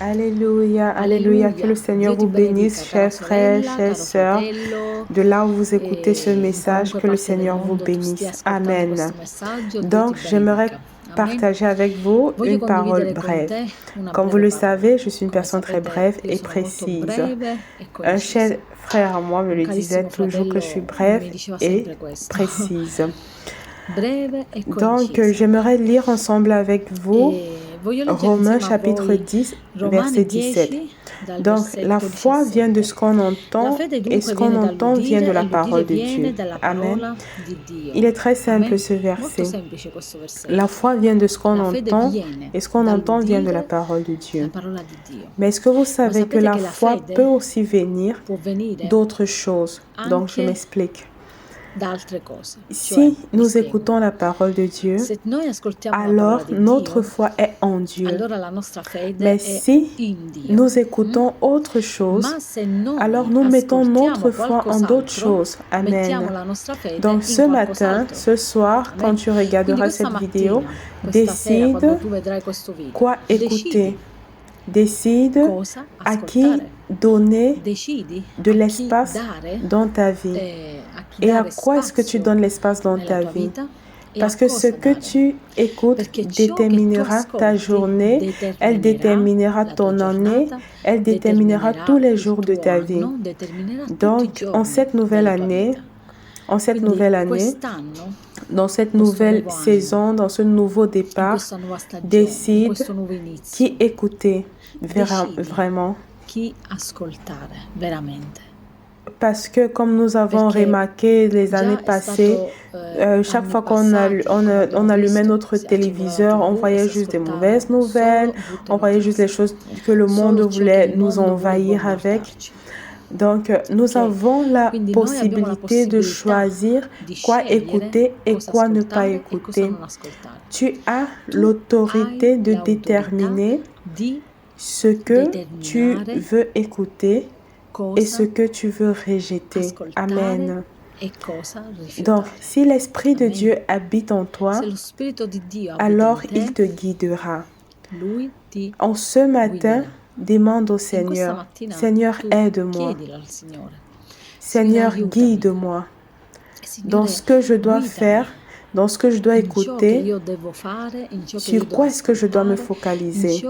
Alléluia, alléluia, que le Seigneur vous bénisse, chers frères, chères sœurs, de là où vous écoutez ce message, que le Seigneur vous bénisse. Amen. Donc, j'aimerais partager avec vous une parole brève. Comme vous le savez, je suis une personne très brève et précise. Un cher frère à moi me le disait toujours que je suis brève et précise. Donc, j'aimerais lire ensemble avec vous Romains chapitre 10, verset 17. Donc, la foi vient de ce qu'on entend et ce qu'on entend vient de la parole de Dieu. Amen. Il est très simple ce verset. La foi vient de ce qu'on entend et ce qu'on entend vient de la parole de Dieu. Mais est-ce que vous savez que la foi peut aussi venir d'autres choses? Donc, je m'explique. Si nous écoutons la parole de Dieu, alors notre foi est en Dieu. Mais si nous écoutons autre chose, alors nous mettons notre foi en d'autres choses. Amen. Donc ce matin, ce soir, quand tu regarderas cette vidéo, décide quoi écouter. Décide à qui donner de l'espace dans ta vie. Et à quoi est-ce que tu donnes l'espace dans ta vie? Parce que ce que tu écoutes déterminera ta journée, elle déterminera ton année, elle déterminera tous les jours de ta vie. Donc, dans cette nouvelle année, dans cette nouvelle saison, dans ce nouveau départ, décide qui écouter vraiment. Parce que comme nous avons remarqué les années passées, chaque fois qu'on allumait notre téléviseur, on voyait juste des mauvaises nouvelles, on voyait juste les choses que le monde voulait nous envahir avec. Donc, nous avons la possibilité de choisir quoi écouter et quoi ne pas écouter. Tu as l'autorité de déterminer ce que tu veux écouter et ce que tu veux rejeter. Amen. Donc, si l'Esprit de Dieu habite en toi, alors il te guidera. En ce matin, demande au Seigneur, Seigneur, aide-moi. Seigneur, guide-moi dans ce que je dois faire, dans ce que je dois écouter, sur quoi est-ce que je dois me focaliser?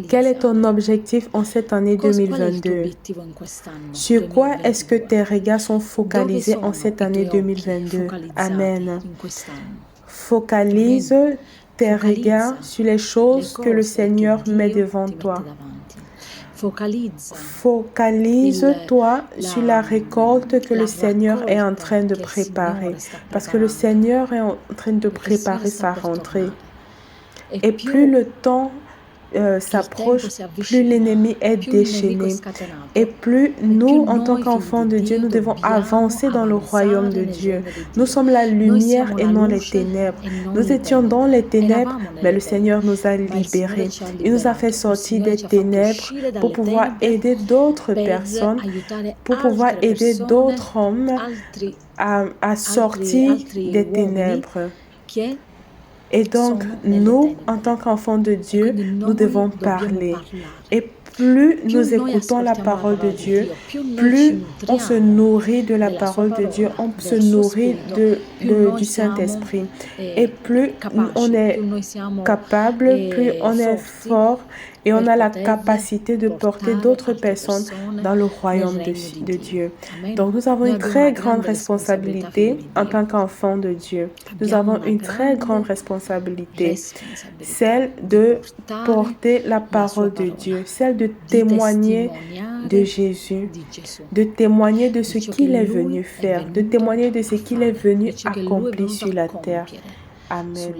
Quel est ton objectif en cette année 2022? Sur quoi est-ce que tes regards sont focalisés en cette année 2022? Amen. Focalise tes regards sur les choses que le Seigneur met devant toi. Focalise-toi sur la récolte que le Seigneur est en train de préparer. Parce que le Seigneur est en train de préparer sa rentrée. Et plus le temps s'approche, plus l'ennemi est déchaîné. Et plus nous, en tant qu'enfants de Dieu, nous devons avancer dans le royaume de Dieu. Nous sommes la lumière et non les ténèbres. Nous étions dans les ténèbres, mais le Seigneur nous a libérés. Il nous a fait sortir des ténèbres pour pouvoir aider d'autres personnes, pour pouvoir aider d'autres hommes à sortir des ténèbres. Et donc, nous, en tant qu'enfants de Dieu, nous devons parler. Et plus nous écoutons la parole de Dieu, plus on se nourrit de la parole de Dieu, on se nourrit du Saint-Esprit. Et plus on est capable, plus on est fort et on a la capacité de porter d'autres personnes dans le royaume de Dieu. Donc nous avons une très grande responsabilité en tant qu'enfants de Dieu. Nous avons une très grande responsabilité, celle de porter la parole de Dieu, celle de témoigner de Jésus, de témoigner de ce qu'il est venu faire, de témoigner de ce qu'il est venu accomplir sur la terre. Amen.